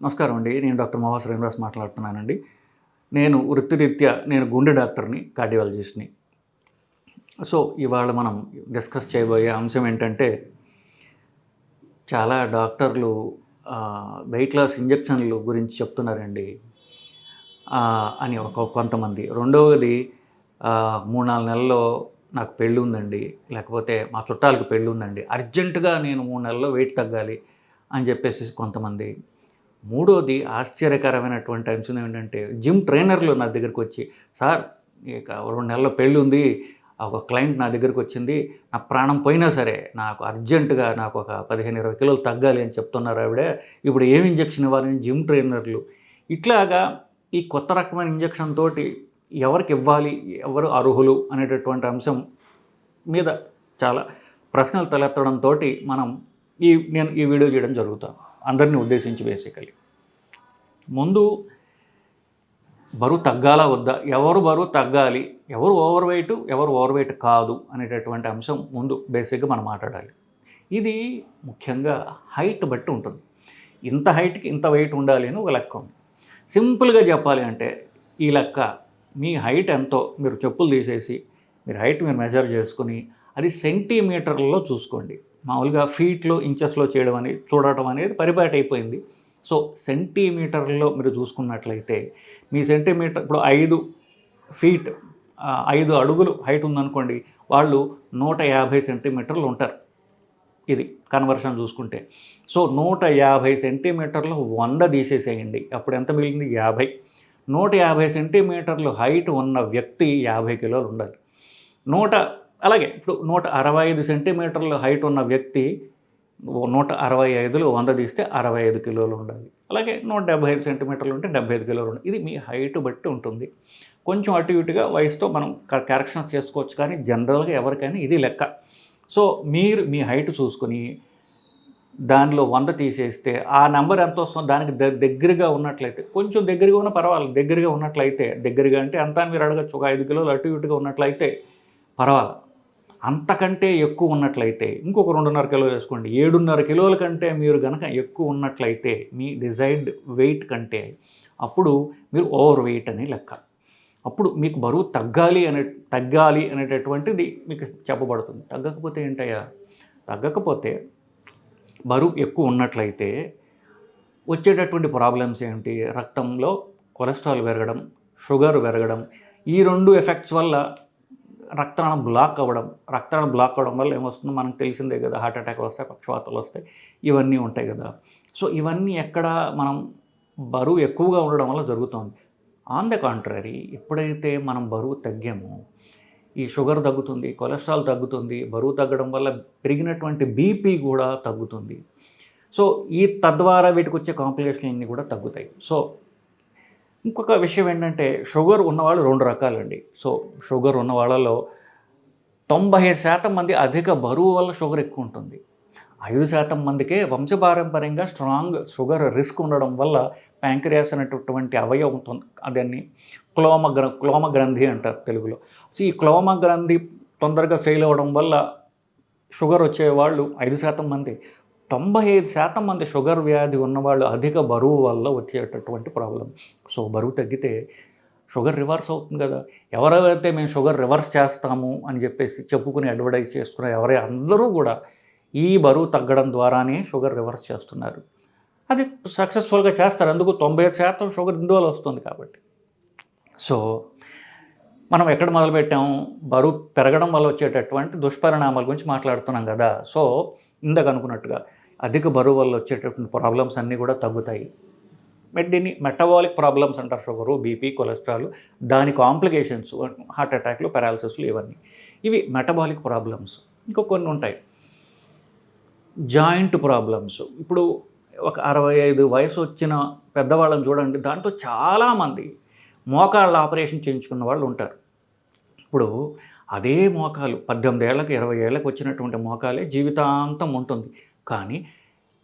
నమస్కారం అండి. నేను డాక్టర్ మోహా శ్రీనివాస్ మాట్లాడుతున్నానండి. నేను వృత్తిరీత్యా గుండె డాక్టర్‌ని, కార్డియాలజిస్ట్‌ని. సో, ఇవాళ మనం డిస్కస్ చేయబోయే అంశం ఏంటంటే, చాలా డాక్టర్లు వెయిట్ లాస్ ఇంజెక్షన్‌లు గురించి చెప్తున్నారండి అని కొంతమంది. రెండవది 3, 4 నెలల్లో నాకు పెళ్ళుందండి, లేకపోతే మా చుట్టాలకు పెళ్ళుందండి, అర్జెంటుగా నేను 3 నెలల్లో వెయిట్ తగ్గాలి అని చెప్పేసి కొంతమంది. మూడోది ఆశ్చర్యకరమైనటువంటి అంశం ఏంటంటే, జిమ్ ట్రైనర్లు నా దగ్గరకొచ్చి, "సార్, ఇక 2 నెలల్లో పెళ్ళుంది. ఒక క్లయింట్ నా దగ్గరకొచ్చింది. నా ప్రాణం పోయినా సరే నాకు అర్జెంటుగా నాకు ఒక 15, 20 కిలోలు తగ్గాలి" అని చెప్తున్నారు ఆవిడ. ఇప్పుడు ఏం ఇంజెక్షన్ ఇవ్వాలని జిమ్ ట్రైనర్లు. ఇట్లాగా ఈ కొత్త రకమైన ఇంజెక్షన్ తోటి ఎవరికివ్వాలి, ఎవరు అర్హులు అనేటటువంటి అంశం మీద చాలా ప్రశ్నలు తలెత్తడంతోటి నేను ఈ వీడియో చేయడం జరుగుతుంది. అందరిని ఉద్దేశించి బేసికలీ. ముందు బరువు తగ్గాలా వద్దా? ఎవరు బరువు తగ్గాలి? ఎవరు ఓవర్ వెయిట్, ఎవరు ఓవర్ వెయిట్ కాదు అనేటటువంటి అంశం ముందు బేసిక్‌గా మనం మాట్లాడాలి. ఇది ముఖ్యంగా హైట్ బట్టి ఉంటుంది. ఇంత హైట్‌కి ఇంత వెయిట్ ఉండాలి అని ఒక లెక్క ఉంది. సింపుల్‌గా చెప్పాలి అంటే ఈ లెక్క, మీ హైట్ ఎంతో మీరు చెప్పులు తీసేసి మీరు హైట్ మెజర్ చేసుకొని అది సెంటీమీటర్లలో చూసుకోండి. మామూలుగా ఫీట్లో, ఇంచెస్‌లో చూడటం అనేది పరిపాటి అయిపోయింది. సో, సెంటీమీటర్లలో మీరు చూసుకున్నట్లయితే మీ సెంటీమీటర్ ఇప్పుడు 5 ఫీట్ 5 అడుగులు హైట్ ఉందనుకోండి, వాళ్ళు 150 సెంటీమీటర్లు ఉంటారు. ఇది కన్వర్షన్ చూసుకుంటే. సో, 150 సెంటీమీటర్లు 100 తీసేసేయండి. అప్పుడు ఎంత మిగిలింది? 50. 150 సెంటీమీటర్లు హైట్ ఉన్న వ్యక్తి 50 కిలోలు ఉండాలి. అలాగే ఇప్పుడు 165 సెంటీమీటర్ల హైట్ ఉన్న వ్యక్తి 165లో 100 తీస్తే 65 కిలోలు ఉండాలి. అలాగే 175 సెంటీమీటర్లు ఉంటే 75 కిలోలు ఉండాలి. ఇది మీ హైట్ బట్టి ఉంటుంది. కొంచెం అటు ఇటుగా వయసుతో మనం కరెక్షన్స్ చేసుకోవచ్చు, కానీ జనరల్గా ఎవరికైనా ఇది లెక్క. సో, మీరు మీ హైట్ చూసుకొని దానిలో 100 తీసేస్తే ఆ నెంబర్ ఎంత వస్తుందో దానికి దగ్గరగా ఉన్నట్లయితే, కొంచెం దగ్గరగా ఉన్న పర్వాలేదు, దగ్గరగా ఉన్నట్లయితే, దగ్గరగా అంటే అంతా మీరు అడగచ్చు, ఒక 5 కిలోలు అటు ఇటుగా ఉన్నట్లయితే పర్వాలేదు. అంతకంటే ఎక్కువ ఉన్నట్లయితే ఇంకొక 2.5 కిలోలు వేసుకోండి. 7.5 కిలోల కంటే మీరు గనక ఎక్కువ ఉన్నట్లయితే మీ డిజైర్డ్ వెయిట్ కంటే, అప్పుడు మీరు ఓవర్ వెయిట్ అని లెక్క. అప్పుడు మీకు బరువు తగ్గాలి అనేటటువంటిది మీకు చెప్పబడుతుంది. తగ్గకపోతే ఏంటయ్యా? తగ్గకపోతే బరువు ఎక్కువ ఉన్నట్లయితే వచ్చేటటువంటి ప్రాబ్లమ్స్ ఏంటి? రక్తంలో కొలెస్ట్రాల్ పెరగడం, షుగర్ పెరగడం. ఈ 2 ఎఫెక్ట్స్ వల్ల రక్తనాళం బ్లాక్ అవ్వడం వల్ల ఏమొస్తుందో మనకు తెలిసిందే కదా. హార్ట్ అటాక్లు వస్తాయి, పక్షవాతాలు వస్తాయి, ఇవన్నీ ఉంటాయి కదా. సో, ఇవన్నీ మనం బరువు ఎక్కువగా ఉండడం వల్ల జరుగుతుంది. ఆన్ ద కాంట్రరీ, ఎప్పుడైతే మనం బరువు తగ్గామో ఈ షుగర్ తగ్గుతుంది, కొలెస్ట్రాల్ తగ్గుతుంది, బరువు తగ్గడం వల్ల పెరిగినటువంటి బీపీ కూడా తగ్గుతుంది. సో, తద్వారా వీటికి వచ్చే కాంప్లికేషన్లు కూడా తగ్గుతాయి. సో, ఇంకొక విషయం ఏంటంటే, షుగర్ ఉన్నవాళ్ళు 2 రకాలండి. సో, షుగర్ ఉన్న వాళ్ళలో 90% మంది అధిక బరువు వల్ల షుగర్ ఎక్కువ ఉంటుంది. 5% మందికే వంశపారంపర్యంగా స్ట్రాంగ్ షుగర్ రిస్క్ ఉండడం వల్ల ప్యాంక్రియాస్ అనేటటువంటి అవయవం దాన్ని క్లోమ గ్రంథి అంటారు తెలుగులో. సో, ఈ క్లోమ గ్రంథి తొందరగా ఫెయిల్ అవ్వడం వల్ల షుగర్ వచ్చేవాళ్ళు 5% మంది. 95% మంది షుగర్ వ్యాధి ఉన్నవాళ్ళు అధిక బరువు వల్ల వచ్చేటటువంటి ప్రాబ్లం. సో, బరువు తగ్గితే షుగర్ రివర్స్ అవుతుంది కదా. ఎవరైతే మేము షుగర్ రివర్స్ చేస్తాము అని చెప్పేసి చెప్పుకుని అడ్వర్టైజ్ చేసుకునే అందరూ కూడా ఈ బరువు తగ్గడం ద్వారానే షుగర్ రివర్స్ చేస్తున్నారు. అది సక్సెస్ఫుల్గా చేస్తారు. అందుకు 95% షుగర్ ఇందువల్ల వస్తుంది కాబట్టి. సో, మనం ఎక్కడ మొదలుపెట్టాము? బరువు పెరగడం వల్ల వచ్చేటటువంటి దుష్పరిణామాల గురించి మాట్లాడుతున్నాం కదా. సో, ఇందాక అనుకున్నట్టుగా అధిక బరువు వల్ల వచ్చేటటువంటి ప్రాబ్లమ్స్ అన్నీ కూడా తగ్గుతాయి. దీన్ని మెటబాలిక్ ప్రాబ్లమ్స్ అంటారు. షుగరు, బీపీ, కొలెస్ట్రాల్, దాని కాంప్లికేషన్స్, హార్ట్ అటాక్లు, పారాలిసిస్లు, ఇవన్నీ ఇవి మెటబాలిక్ ప్రాబ్లమ్స్. ఇంకో కొన్ని ఉంటాయి, జాయింట్ ప్రాబ్లమ్స్. ఇప్పుడు ఒక 65 వయసు వచ్చిన పెద్దవాళ్ళని చూడండి, దాంట్లో చాలామంది మోకాళ్ళ ఆపరేషన్ చేయించుకున్న వాళ్ళు ఉంటారు. ఇప్పుడు అదే మోకాలు 18 ఏళ్ళకి 20 ఏళ్ళకి వచ్చినటువంటి మోకాలే జీవితాంతం ఉంటుంది. కానీ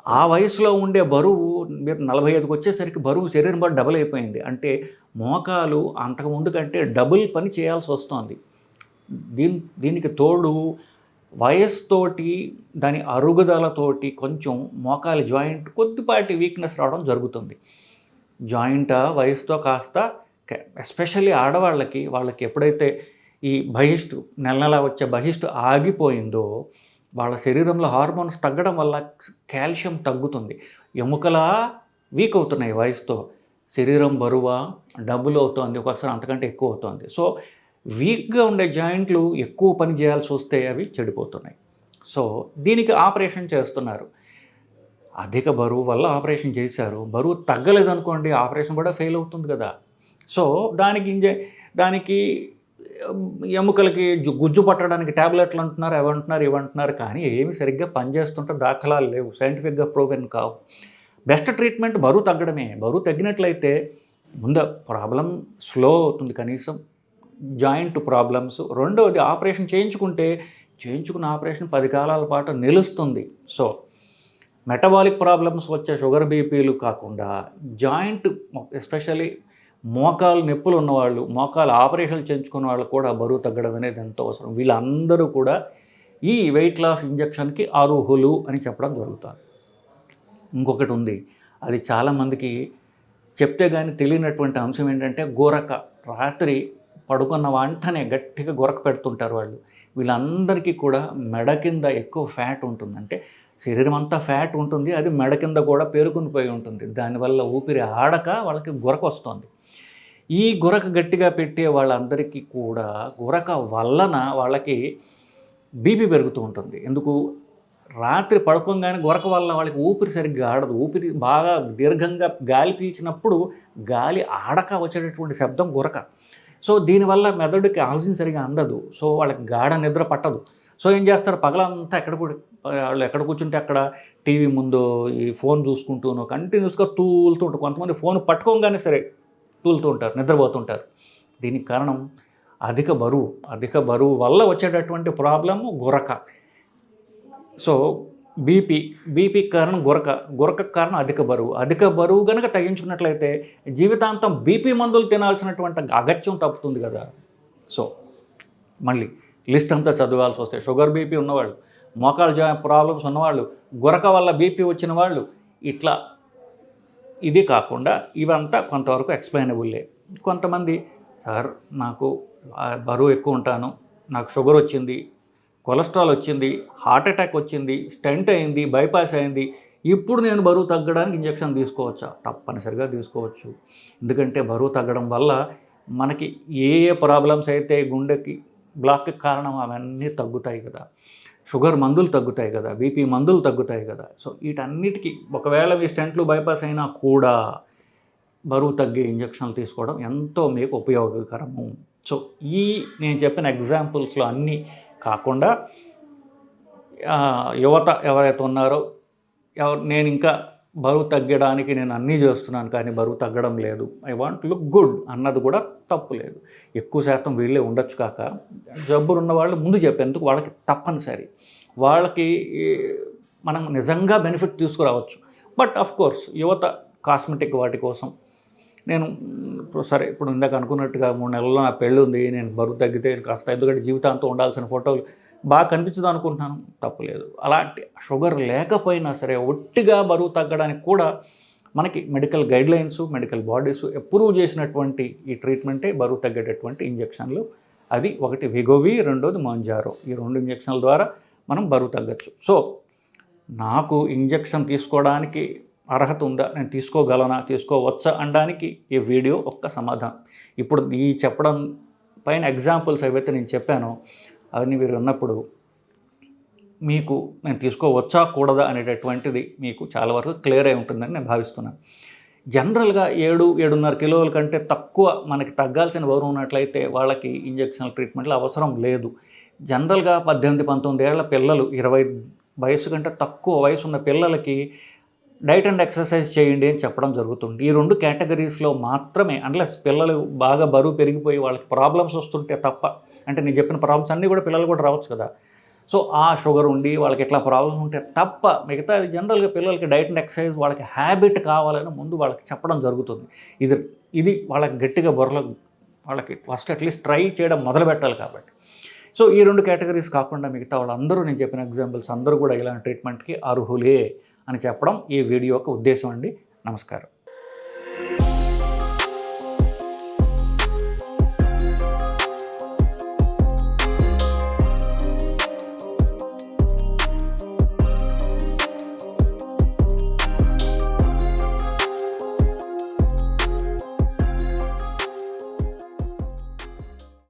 ఆ వయసులో ఉండే బరువు మీరు 45కి వచ్చేసరికి బరువు శరీరం బట్టి డబుల్ అయిపోయింది. అంటే మోకాలు అంతకుముందు కంటే డబుల్ పని చేయాల్సి వస్తుంది. దీనికి తోడు వయస్సుతోటి దాని అరుగుదలతోటి కొంచెం మోకాలి జాయింట్ కొద్దిపాటి వీక్నెస్ రావడం జరుగుతుంది. జాయింట్ వయసుతో కాస్త ఎస్పెషల్లీ ఆడవాళ్ళకి వాళ్ళకి ఎప్పుడైతే ఈ బహిష్టు నెల నెలా వచ్చే బహిష్టు ఆగిపోయిందో వాళ్ళ శరీరంలో హార్మోన్స్ తగ్గడం వల్ల కాల్షియం తగ్గుతుంది. ఎముకలా వీక్ అవుతున్నాయి వయసుతో. శరీరం బరువా డబుల్ అవుతోంది, ఒకసారి అంతకంటే ఎక్కువ అవుతోంది. సో వీక్గా ఉండే జాయింట్లు ఎక్కువ పని చేయాల్సి వస్తే అవి చెడిపోతున్నాయి. సో దీనికి ఆపరేషన్ చేస్తున్నారు. అధిక బరువు వల్ల ఆపరేషన్ చేశారు, బరువు తగ్గలేదనుకోండి ఆపరేషన్ కూడా ఫెయిల్ అవుతుంది కదా. సో దానికి ఎముకలకి గుజ్జు పట్టడానికి ట్యాబ్లెట్లు అంటున్నారు, అవి అంటున్నారు, ఇవి అంటున్నారు, కానీ ఏమి సరిగ్గా పనిచేస్తుంటే దాఖలాలు లేవు, సైంటిఫిక్గా ప్రూవెన్ కావు. బెస్ట్ ట్రీట్మెంట్ బరువు తగ్గడమే. బరువు తగ్గినట్లయితే ముందు ప్రాబ్లం స్లో అవుతుంది, కనీసం జాయింట్ ప్రాబ్లమ్స్. రెండవది ఆపరేషన్ చేయించుకున్న ఆపరేషన్ 10 కాలాల పాటు నిలుస్తుంది. సో మెటబాలిక్ ప్రాబ్లమ్స్ వచ్చే షుగర్ బీపీలు కాకుండా జాయింట్ ఎస్పెషల్లీ మోకాలు నొప్పులు ఉన్నవాళ్ళు, మోకాలు ఆపరేషన్లు చేయించుకున్న వాళ్ళు కూడా బరువు తగ్గడం అనేది ఎంతో అవసరం. వీళ్ళందరూ కూడా ఈ వెయిట్ లాస్ ఇంజెక్షన్కి అర్హులు అని చెప్పడం జరుగుతుంది. ఇంకొకటి ఉంది, అది చాలామందికి చెప్తే కానీ తెలియనటువంటి అంశం ఏంటంటే గోరక. రాత్రి పడుకున్న వెంటనే గట్టిగా గొరక పెడుతుంటారు వాళ్ళు. వీళ్ళందరికీ కూడా మెడ కింద ఎక్కువ ఫ్యాట్ ఉంటుంది. అంటే శరీరం అంతా ఫ్యాట్ ఉంటుంది, అది మెడ కింద కూడా పేరుకుని పోయి ఉంటుంది. దానివల్ల ఊపిరి ఆడక వాళ్ళకి గొరక వస్తుంది. ఈ గొరక గట్టిగా పెట్టే వాళ్ళందరికీ కూడా గొరక వలన వాళ్ళకి బీపీ పెరుగుతూ ఉంటుంది. ఎందుకు? రాత్రి పడుకోగానే గొరక వల్ల వాళ్ళకి ఊపిరి సరిగ్గా ఆడదు. ఊపిరి బాగా దీర్ఘంగా గాలి పీల్చినప్పుడు గాలి ఆడక వచ్చేటటువంటి శబ్దం గొరక. సో దీనివల్ల మెదడుకి ఆక్సిజన్ సరిగా అందదు. సో వాళ్ళకి గాఢ నిద్ర పట్టదు. సో ఏం చేస్తారు, పగలంతా వాళ్ళు ఎక్కడ కూర్చుంటే అక్కడ టీవీ ముందు ఈ ఫోన్ చూసుకుంటూనో కంటిన్యూస్గా తూలుతూ ఉంటారు. కొంతమంది ఫోన్ పట్టుకోగానే సరే తూలుతూ ఉంటారు, నిద్రపోతుంటారు. దీనికి కారణం అధిక బరువు వల్ల వచ్చేటటువంటి ప్రాబ్లము గొరక. సో బీపీకి కారణం గొరకకు కారణం అధిక బరువు కనుక తగ్గించుకున్నట్లయితే జీవితాంతం బీపీ మందులు తినాల్సినటువంటి అగత్యం తప్పుతుంది కదా. సో మళ్ళీ లిస్ట్ అంతా చదవాల్సి వస్తే షుగర్ బీపీ ఉన్నవాళ్ళు, మోకాలు ప్రాబ్లమ్స్ ఉన్నవాళ్ళు, గొరక వల్ల బీపీ వచ్చిన వాళ్ళు, ఇట్లా ఇది కాకుండా ఇవంతా కొంతవరకు ఎక్స్ప్లెయినబుల్లే. కొంతమంది సార్ నాకు బరువు ఎక్కువ ఉంటాను, నాకు షుగర్ వచ్చింది, కొలెస్ట్రాల్ వచ్చింది, హార్ట్ అటాక్ వచ్చింది, స్టెంట్ అయింది, బైపాస్ అయింది, ఇప్పుడు నేను బరువు తగ్గడానికి ఇంజెక్షన్ తీసుకోవచ్చా? తప్పనిసరిగా తీసుకోవచ్చు. ఎందుకంటే బరువు తగ్గడం వల్ల మనకి ఏ ప్రాబ్లమ్స్ అయితే గుండెకి బ్లాక్కి కారణం అవన్నీ తగ్గుతాయి కదా. షుగర్ మందులు తగ్గుతాయి కదా, బీపీ మందులు తగ్గుతాయి కదా. సో వీటన్నిటికీ ఒకవేళ మీ స్టెంట్లు బైపాస్ అయినా కూడా బరువు తగ్గే ఇంజెక్షన్లు తీసుకోవడం ఎంతో మీకు ఉపయోగకరము. సో నేను చెప్పిన ఎగ్జాంపుల్స్లో అన్నీ కాకుండా యువత ఎవరైతే ఉన్నారో నేను ఇంకా బరువు తగ్గడానికి నేను అన్నీ చేస్తున్నాను కానీ బరువు తగ్గడం లేదు, ఐ వాంట్ లుక్ గుడ్ అన్నది కూడా తప్పు లేదు. ఎక్కువ శాతం వీళ్ళే ఉండొచ్చు కాక జబ్బులు ఉన్న వాళ్ళు ముందు చెప్పేందుకు వాళ్ళకి తప్పనిసరి. వాళ్ళకి మనం నిజంగా బెనిఫిట్ తీసుకురావచ్చు. బట్ ఆఫ్ కోర్స్ యువత కాస్మెటిక్ వాటి కోసం నేను ఇప్పుడు ఇందాక అనుకున్నట్టుగా 3 నెలల్లో నా పెళ్ళి ఉంది, నేను బరువు తగ్గితే కాస్త ఎందుకంటే జీవితాంతం ఉండాల్సిన ఫోటోలు బాగా కనిపించదు అనుకుంటున్నాను, తప్పులేదు. అలాంటి షుగర్ లేకపోయినా సరే ఒట్టిగా బరువు తగ్గడానికి కూడా మనకి medical guidelines, medical bodies approve చేసినటువంటి ఈ ట్రీట్మెంటే బరువు తగ్గేటటువంటి ఇంజెక్షన్లు. అవి ఒకటి వెగోవి, రెండోది మొంజారో. ఈ 2 ఇంజెక్షన్ల ద్వారా మనం బరువు తగ్గచ్చు. సో నాకు ఇంజెక్షన్ తీసుకోవడానికి అర్హత ఉందా, నేను తీసుకోగలనా, తీసుకోవచ్చా అనడానికి ఈ వీడియో ఒక్క సమాధానం. ఇప్పుడు ఈ చెప్పడం పైన ఎగ్జాంపుల్స్ ఏవైతే నేను చెప్పానో అవన్నీ మీరు ఉన్నప్పుడు మీకు నేను తీసుకోవచ్చా కూడదా అనేటటువంటిది మీకు చాలా వరకు క్లియర్ అయి ఉంటుందని నేను భావిస్తున్నాను. జనరల్గా 7-7.5 కిలోల కంటే తక్కువ మనకి తగ్గాల్సిన బరువు ఉన్నట్లయితే వాళ్ళకి ఇంజెక్షనల్ ట్రీట్మెంట్లు అవసరం లేదు. జనరల్గా 18-19 ఏళ్ల పిల్లలు, 20 వయసు కంటే తక్కువ వయసు ఉన్న పిల్లలకి డైట్ అండ్ ఎక్సర్సైజ్ చేయండి అని చెప్పడం జరుగుతుంది. ఈ 2 కేటగిరీస్లో మాత్రమే, అన్లెస్ పిల్లలు బాగా బరువు పెరిగిపోయి వాళ్ళకి ప్రాబ్లమ్స్ వస్తుంటే తప్ప, అంటే నేను చెప్పిన ప్రాబ్లమ్స్ అన్నీ కూడా పిల్లలు కూడా రావచ్చు కదా. సో ఆ షుగర్ ఉండి వాళ్ళకి ఎట్లా ప్రాబ్లమ్స్ ఉంటే తప్ప మిగతా జనరల్గా పిల్లలకి డైట్ అండ్ ఎక్సర్సైజ్ వాళ్ళకి హ్యాబిట్ కావాలని ముందు వాళ్ళకి చెప్పడం జరుగుతుంది. ఇది వాళ్ళకి గట్టిగా వాళ్ళకి ఫస్ట్ అట్లీస్ట్ ట్రై చేయడం మొదలు పెట్టాలి కాబట్టి. సో ఈ 2 కేటగిరీస్ కాకుండా మిగతా వాళ్ళందరూ నేను చెప్పిన ఎగ్జాంపుల్స్ అందరూ కూడా ఇలాంటి ట్రీట్మెంట్‌కి అర్హులే అని చెప్పడం ఈ వీడియో యొక్క ఉద్దేశం అండి. నమస్కారం.